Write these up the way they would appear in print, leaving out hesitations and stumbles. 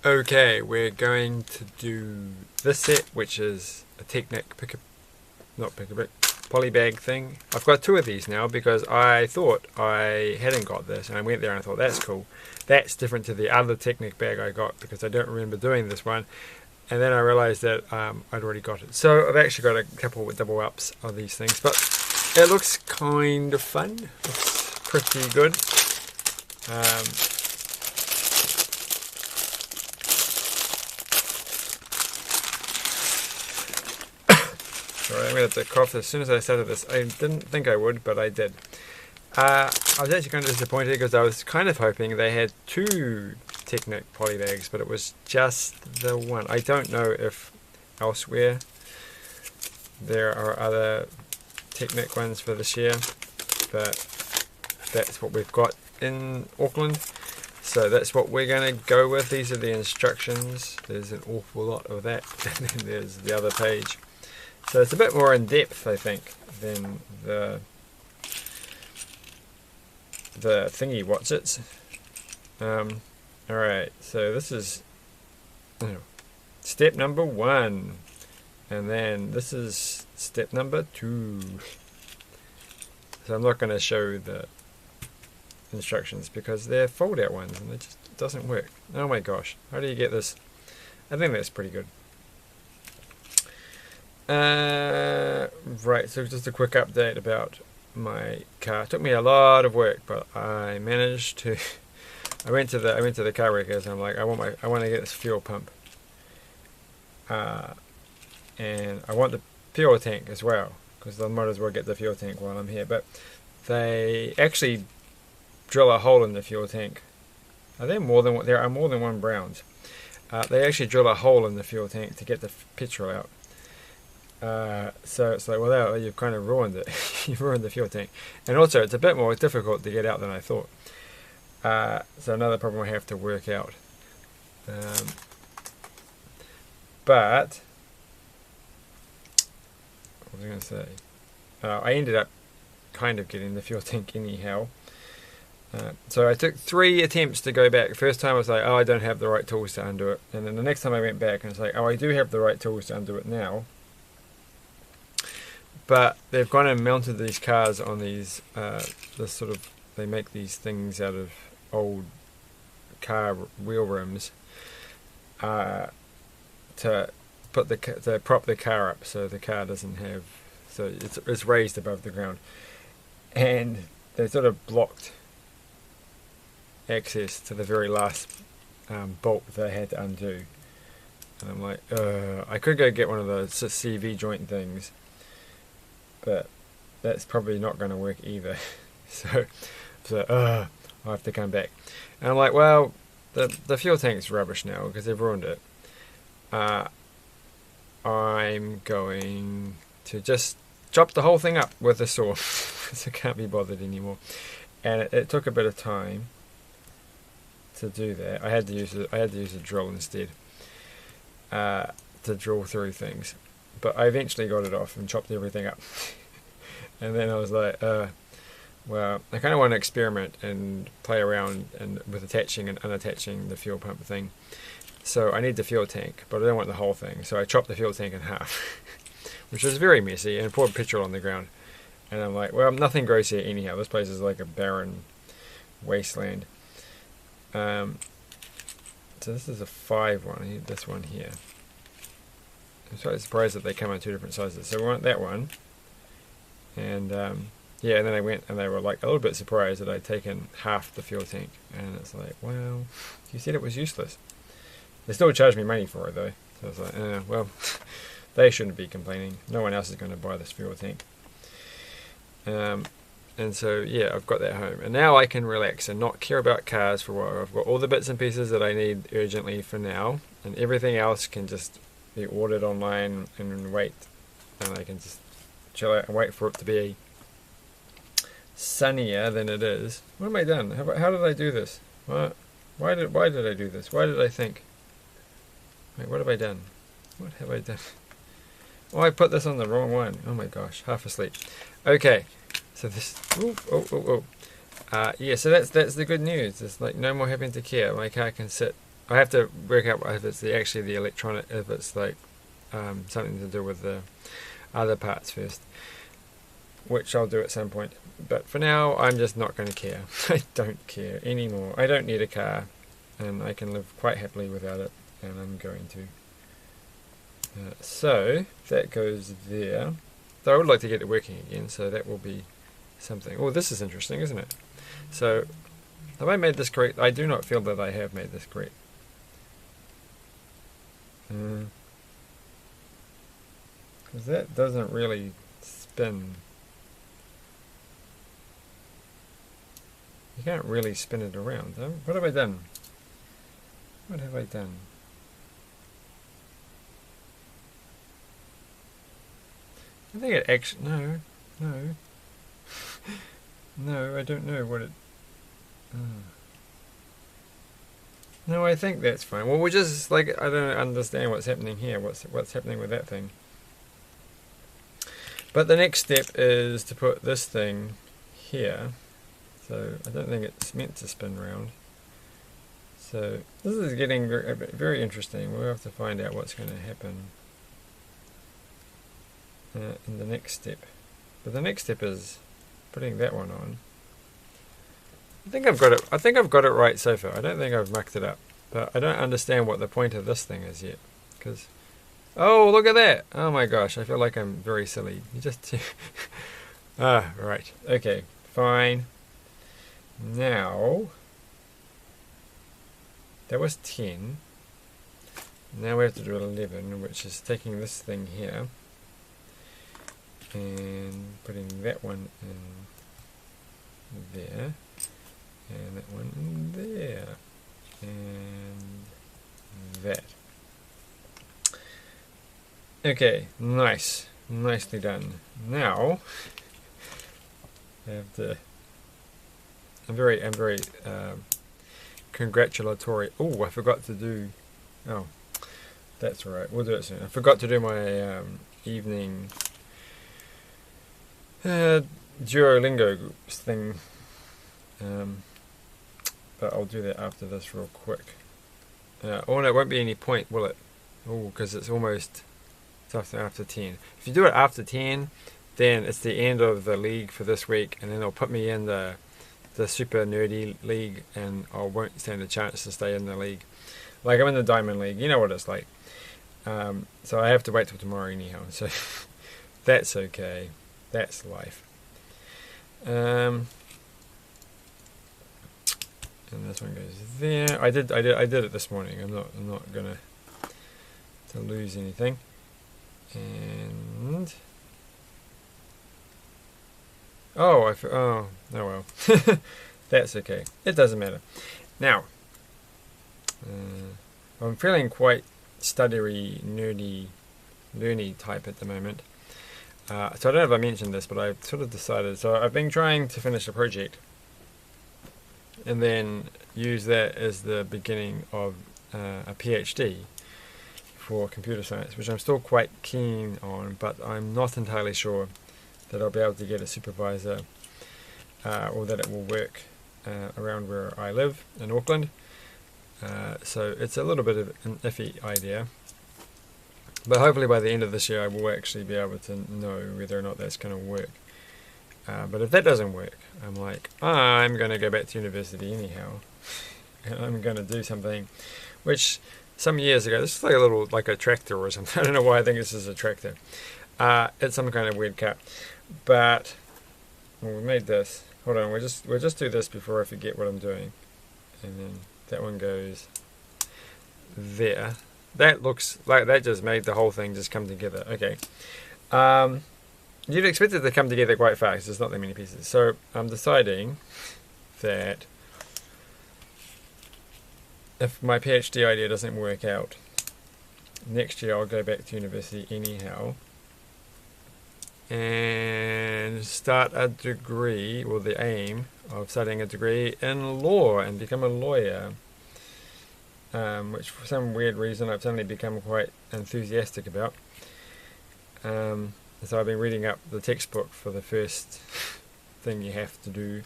Okay, we're going to do this set, which is a Technic polybag thing. I've got two of these now because I thought I hadn't got this, and I went there and I thought that's cool. That's different to the other Technic bag I got because I don't remember doing this one. And then I realised that I'd already got it. So I've actually got a couple of double ups of these things, but it looks kind of fun. Looks pretty good. Sorry, I'm going to have to cough as soon as I started this. I didn't think I would, but I did. I was actually kind of disappointed because I was kind of hoping they had two Technic polybags, but it was just the one. I don't know if elsewhere there are other Technic ones for this year, but that's what we've got in Auckland. So that's what we're going to go with. These are the instructions. There's an awful lot of that. And then there's the other page. So it's a bit more in depth, I think, than the thingy whatsits. Alright, so this is step number 1, and then this is step number 2. So I'm not going to show the instructions because they're fold out ones and it just doesn't work. Oh my gosh, how do you get this? I think that's pretty good. Right, so just a quick update about my car. It took me a lot of work, but I managed to. I went to the car wreckers and I'm like, I want to get this fuel pump, and I want the fuel tank as well because I might as well get the fuel tank while I'm here. But they actually drill a hole in the fuel tank. There are more than one Browns. They actually drill a hole in the fuel tank to get the petrol out. So it's like, well, you've kind of ruined it. You've ruined the fuel tank. And also, it's a bit more difficult to get out than I thought. So another problem I have to work out. But, what was I going to say? I ended up kind of getting the fuel tank anyhow. So I took 3 attempts to go back. First time I was like, oh, I don't have the right tools to undo it. And then the next time I went back and it's like, oh, I do have the right tools to undo it now. But they've gone and mounted these cars on these, they make these things out of old car wheel rims to prop the car up so the car doesn't have, so it's raised above the ground. And they sort of blocked access to the very last bolt that I had to undo. And I'm like, I could go get one of those CV joint things, but that's probably not going to work either. so I'll have to come back. And I'm like, well, the fuel tank's rubbish now because they've ruined it. I'm going to just chop the whole thing up with a saw because I can't be bothered anymore. And it took a bit of time to do that. I had to use a drill instead to drill through things. But I eventually got it off and chopped everything up. And then I was like, well, I kind of want to experiment and play around with attaching and unattaching the fuel pump thing. So I need the fuel tank, but I don't want the whole thing. So I chopped the fuel tank in half, which was very messy, and poured petrol on the ground. And I'm like, well, nothing grows here anyhow. This place is like a barren wasteland. So this is a 5 one. I need this one here. I'm slightly surprised that they come in 2 different sizes. So we want that one. And yeah, and then I went and they were like a little bit surprised that I'd taken half the fuel tank. And it's like, well, you said it was useless. They still charged me money for it though. So I was like, well, they shouldn't be complaining. No one else is going to buy this fuel tank. And so, yeah, I've got that home. And now I can relax and not care about cars for a while. I've got all the bits and pieces that I need urgently for now. And everything else can just be ordered online and wait. And I can just chill out and wait for it to be sunnier than it is. What am I done? How did I do this? What? Why did I do this? Why did I think? Wait, what have I done? What have I done? Oh, I put this on the wrong one. Oh my gosh, half asleep. Okay, so this. Yeah, so that's the good news. It's like no more having to care. My car can sit I have to work out if it's actually the electronic, if it's like something to do with the other parts first, which I'll do at some point. But for now, I'm just not going to care. I don't care anymore. I don't need a car, and I can live quite happily without it, and I'm going to. So that goes there. Though I would like to get it working again, so that will be something. Oh, this is interesting, isn't it? So, have I made this correct? I do not feel that I have made this correct. Because that doesn't really spin. You can't really spin it around. Huh? What have I done? What have I done? I think it actually... No. No, I don't know what it... No, I think that's fine. Well, we're just like... I don't understand what's happening here. What's happening with that thing. But the next step is to put this thing here. So I don't think it's meant to spin round. So this is getting very, very interesting. We'll have to find out what's going to happen in the next step. But the next step is putting that one on. I think I've got it. I think I've got it right so far. I don't think I've mucked it up. But I don't understand what the point of this thing is yet. Because, oh, look at that! Oh my gosh, I feel like I'm very silly. You just right. Okay, fine. Now, that was 10. Now we have to do 11, which is taking this thing here and putting that one in there, and that one in there, and that. Okay, nice. Nicely done. Now, I have to... I'm very congratulatory. Oh, I forgot to do... Oh, that's alright. We'll do it soon. I forgot to do my evening Duolingo thing. But I'll do that after this real quick. Oh no, it won't be any point, will it? Oh, because it's almost... It's after 10. If you do it after 10, then it's the end of the league for this week, and then they'll put me in the super nerdy league, and I won't stand a chance to stay in the league. Like, I'm in the Diamond League, you know what it's like. So I have to wait till tomorrow anyhow, so that's okay. That's life. And this one goes there. I did it this morning. I'm not gonna to lose anything. And oh well. That's okay. It doesn't matter. Now, I'm feeling quite stuttery, nerdy, learny type at the moment. So I don't know if I mentioned this, but I've sort of decided. So I've been trying to finish a project, and then use that as the beginning of a PhD for computer science, which I'm still quite keen on, but I'm not entirely sure that I'll be able to get a supervisor or that it will work around where I live in Auckland. So it's a little bit of an iffy idea, but hopefully by the end of this year I will actually be able to know whether or not that's going to work. But if that doesn't work, I'm like, I'm going to go back to university anyhow, and I'm going to do something which some years ago, this is like a tractor or something. I don't know why I think this is a tractor. It's some kind of weird car. But well, we made this. Hold on, we'll just do this before I forget what I'm doing. And then that one goes there. That looks like that just made the whole thing just come together. Okay. You'd expect it to come together quite fast. There's not that many pieces. So I'm deciding that if my PhD idea doesn't work out, next year I'll go back to university anyhow and start a degree, or the aim of studying a degree in law and become a lawyer, which for some weird reason I've suddenly become quite enthusiastic about. So I've been reading up the textbook for the first thing you have to do.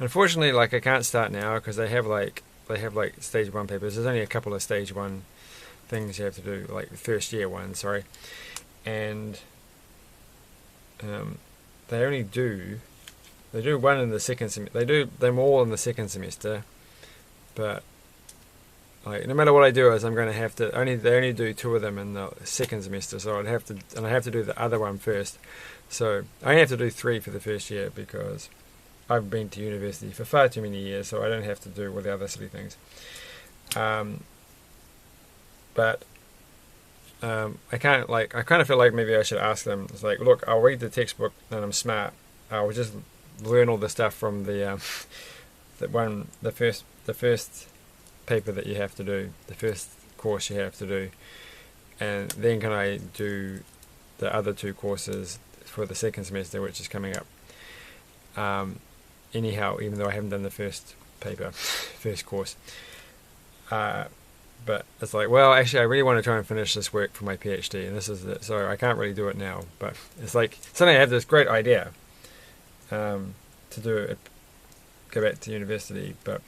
Unfortunately, like, I can't start now because they have like they have like stage 1 papers. There's only a couple of stage 1 things you have to do, like the first year ones, sorry, and they do one in the second semester. They do them all in the second semester, but like no matter what I do, is I'm going to have to they only do 2 of them in the second semester, so I have to do the other one first. So I only have to do 3 for the first year because I've been to university for far too many years, so I don't have to do all the other silly things. But I kind of feel like maybe I should ask them. It's like, look, I'll read the textbook and I'm smart. I'll just learn all the stuff from the first paper that you have to do, the first course you have to do, and then can I do the other 2 courses for the second semester, which is coming up. Anyhow, even though I haven't done the first paper, first course. But it's like, well, actually, I really want to try and finish this work for my PhD, and this is it. So I can't really do it now. But it's like suddenly I have this great idea to do it, go back to university. But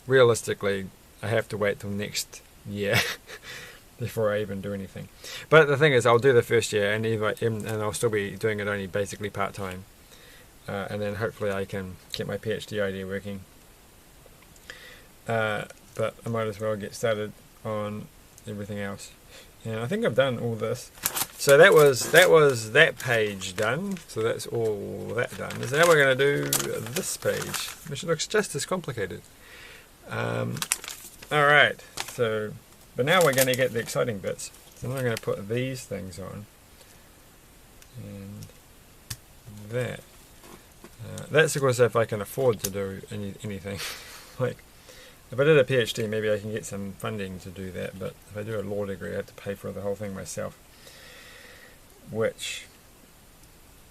realistically, I have to wait till next year before I even do anything. But the thing is, I'll do the first year, and I'll still be doing it only basically part time, and then hopefully I can get my PhD idea working. But I might as well get started on everything else. And I think I've done all this. So that was that page done. So that's all that done. So now we're going to do this page, which looks just as complicated. Alright, so, but now we're going to get the exciting bits. So now I'm going to put these things on. And that. That's of course if I can afford to do anything. Like, if I did a PhD, maybe I can get some funding to do that, but if I do a law degree, I have to pay for the whole thing myself, which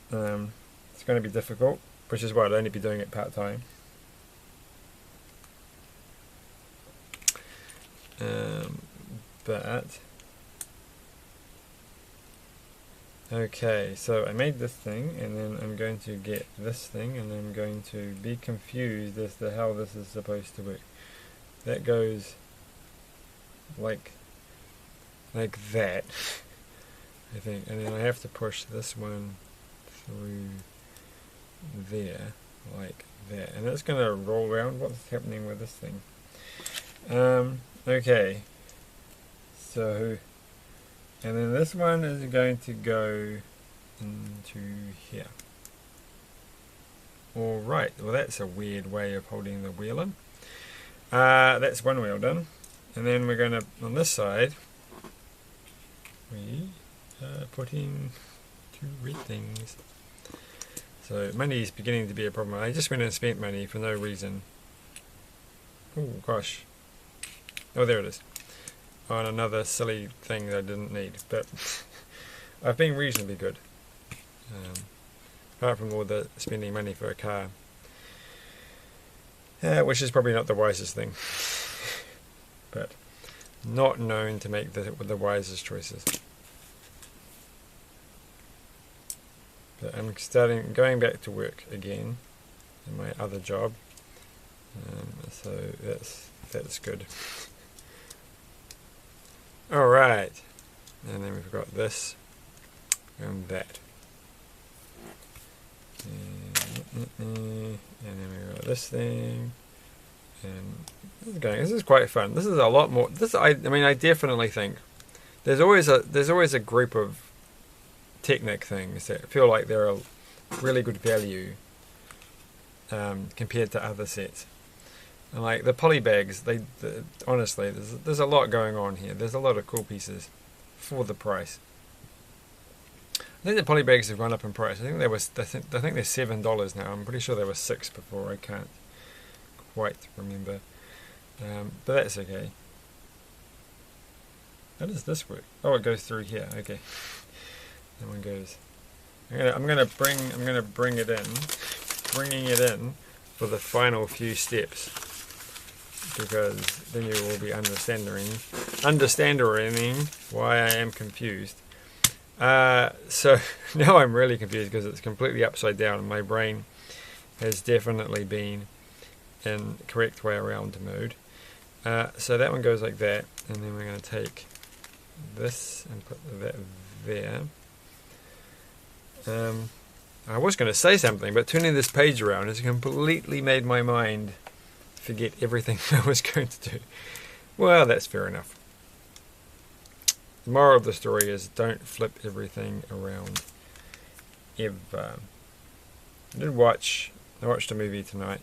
it's going to be difficult, which is why I'd only be doing it part-time. But okay, so I made this thing, and then I'm going to get this thing, and I'm going to be confused as to how this is supposed to work. That goes like that, I think, and then I have to push this one through there, like that, and it's going to roll around. What's happening with this thing? Okay, so, and then this one is going to go into here. Alright, well that's a weird way of holding the wheel in. That's one wheel done, and then we're going to, on this side, we are putting 2 red things. So money is beginning to be a problem. I just went and spent money for no reason. Oh gosh. Oh, there it is. On another silly thing that I didn't need, but I've been reasonably good. Apart from all the spending money for a car. Which is probably not the wisest thing, but not known to make the wisest choices. But I'm going back to work again in my other job, so that's good. All right, and then we've got this and that. And then we got this thing, and this is quite fun. This is a lot more. I mean, I definitely think there's always a group of Technic things that feel like they're a really good value compared to other sets. And like the polybags, honestly, there's a lot going on here. There's a lot of cool pieces for the price. I think the polybags have gone up in price. I think they're $7 now. I'm pretty sure they were $6 before. I can't quite remember, but that's okay. How does this work? Oh, it goes through here. Okay, that one goes. I'm gonna bring it in, bringing it in for the final few steps, because then you will be understanding why I am confused. So now I'm really confused because it's completely upside down, and my brain has definitely been in correct way around mode. So that one goes like that, and then we're going to take this and put that there. I was going to say something, but turning this page around has completely made my mind forget everything I was going to do. Well, that's fair enough. The moral of the story is don't flip everything around ever. I watched a movie tonight.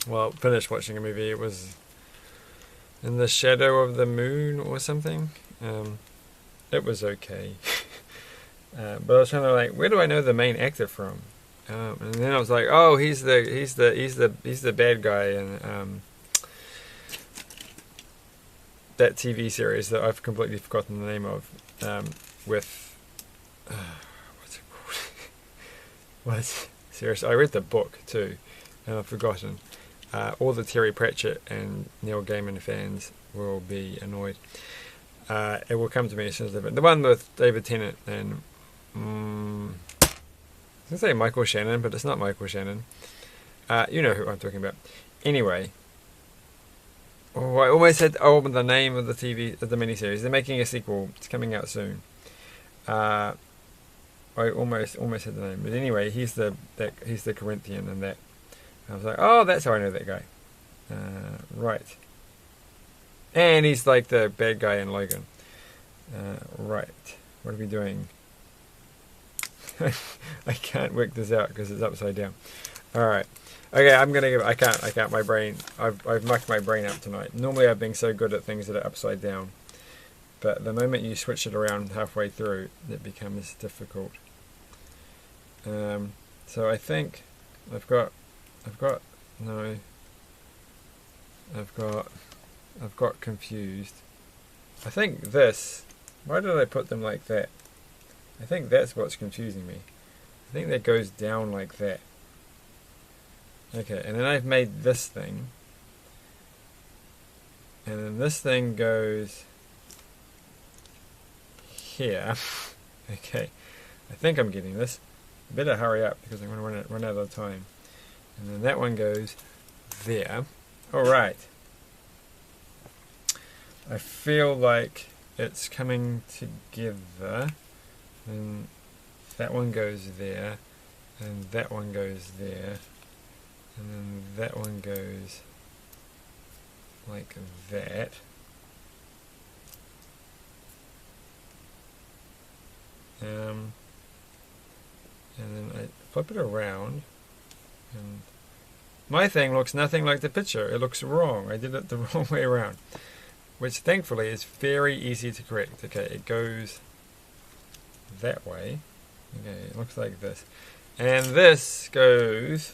Well, finished watching a movie. It was In the Shadow of the Moon or something. It was okay. But I was trying to like, where do I know the main actor from? And then I was like, oh, he's the bad guy in that TV series that I've completely forgotten the name of. With what's it called? What? Seriously, I read the book too, and I've forgotten. All the Terry Pratchett and Neil Gaiman fans will be annoyed. It will come to me as soon as I... The one with David Tennant and... I was going to say Michael Shannon, but it's not Michael Shannon. You know who I'm talking about. Anyway. Oh, I almost said the name of the miniseries. They're making a sequel. It's coming out soon. I almost said the name. But anyway, he's the Corinthian in that. I was like, oh, that's how I know that guy. Right. And he's like the bad guy in Logan. Right. What are we doing? I can't work this out because it's upside down. Alright. Okay, I'm gonna give... I can't. My brain... I've mucked my brain up tonight. Normally I've been so good at things that are upside down. But the moment you switch it around halfway through, it becomes difficult. So I think I've got confused. I think this... Why did I put them like that? I think that's what's confusing me. I think that goes down like that. Okay, and then I've made this thing. And then this thing goes here. Okay, I think I'm getting this. Better hurry up because I'm going to run out of time. And then that one goes there. Alright. I feel like it's coming together. And that one goes there. And that one goes there. And then that one goes like that. And then I flip it around, and my thing looks nothing like the picture. It looks wrong. I did it the wrong way around, which thankfully is very easy to correct. Okay, it goes that way. Okay, it looks like this. And this goes...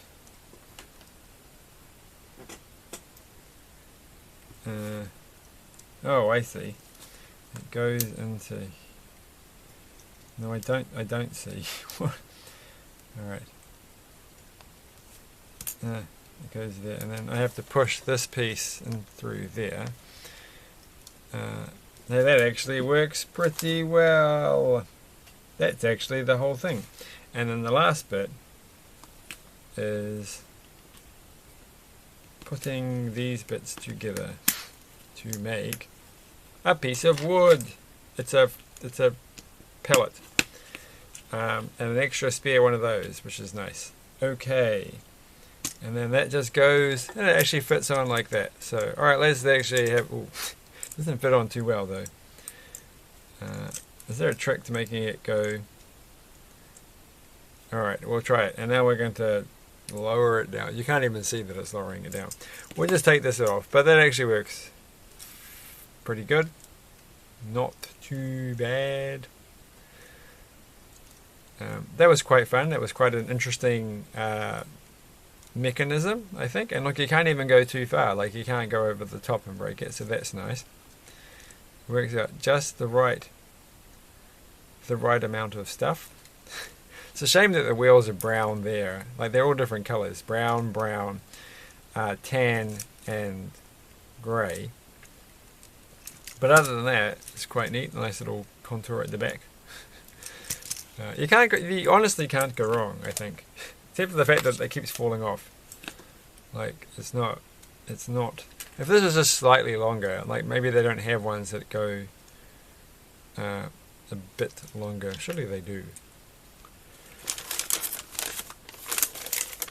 oh, I see. It goes into... No, I don't see. Alright. It goes there, and then I have to push this piece in through there. Now that actually works pretty well. That's actually the whole thing. And then the last bit is putting these bits together to make a piece of wood. It's a pallet. And an extra spare one of those, which is nice. Okay. And then that just goes, and it actually fits on like that. So, alright, let's actually have... Ooh, doesn't fit on too well, though. Is there a trick to making it go... Alright, we'll try it. And now we're going to lower it down. You can't even see that it's lowering it down. We'll just take this off. But that actually works pretty good. Not too bad. That was quite fun. That was quite an interesting mechanism, I think. And look, you can't even go too far. Like, you can't go over the top and break it, so that's nice. Works out just the right amount of stuff. It's a shame that the wheels are brown there. Like, they're all different colors. Brown, tan, and grey. But other than that, it's quite neat. Nice little contour at the back. You honestly can't go wrong, I think. Except for the fact that it keeps falling off. Like it's not. If this was just slightly longer, like maybe they don't have ones that go a bit longer. Surely they do.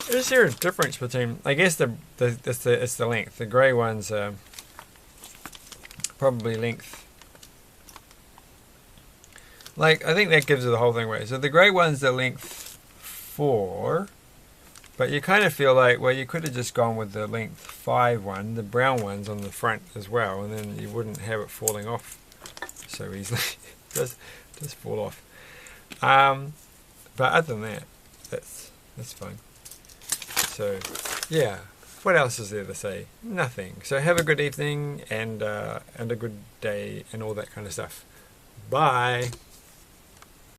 Is there a difference between? I guess it's the length. The grey ones are probably length. Like I think that gives it the whole thing away. So the grey ones are length 4. But you kind of feel like, well, you could have just gone with the length 5 one, the brown ones on the front as well, and then you wouldn't have it falling off so easily. just fall off. But other than that, that's fine. So, yeah. What else is there to say? Nothing. So have a good evening and a good day and all that kind of stuff. Bye.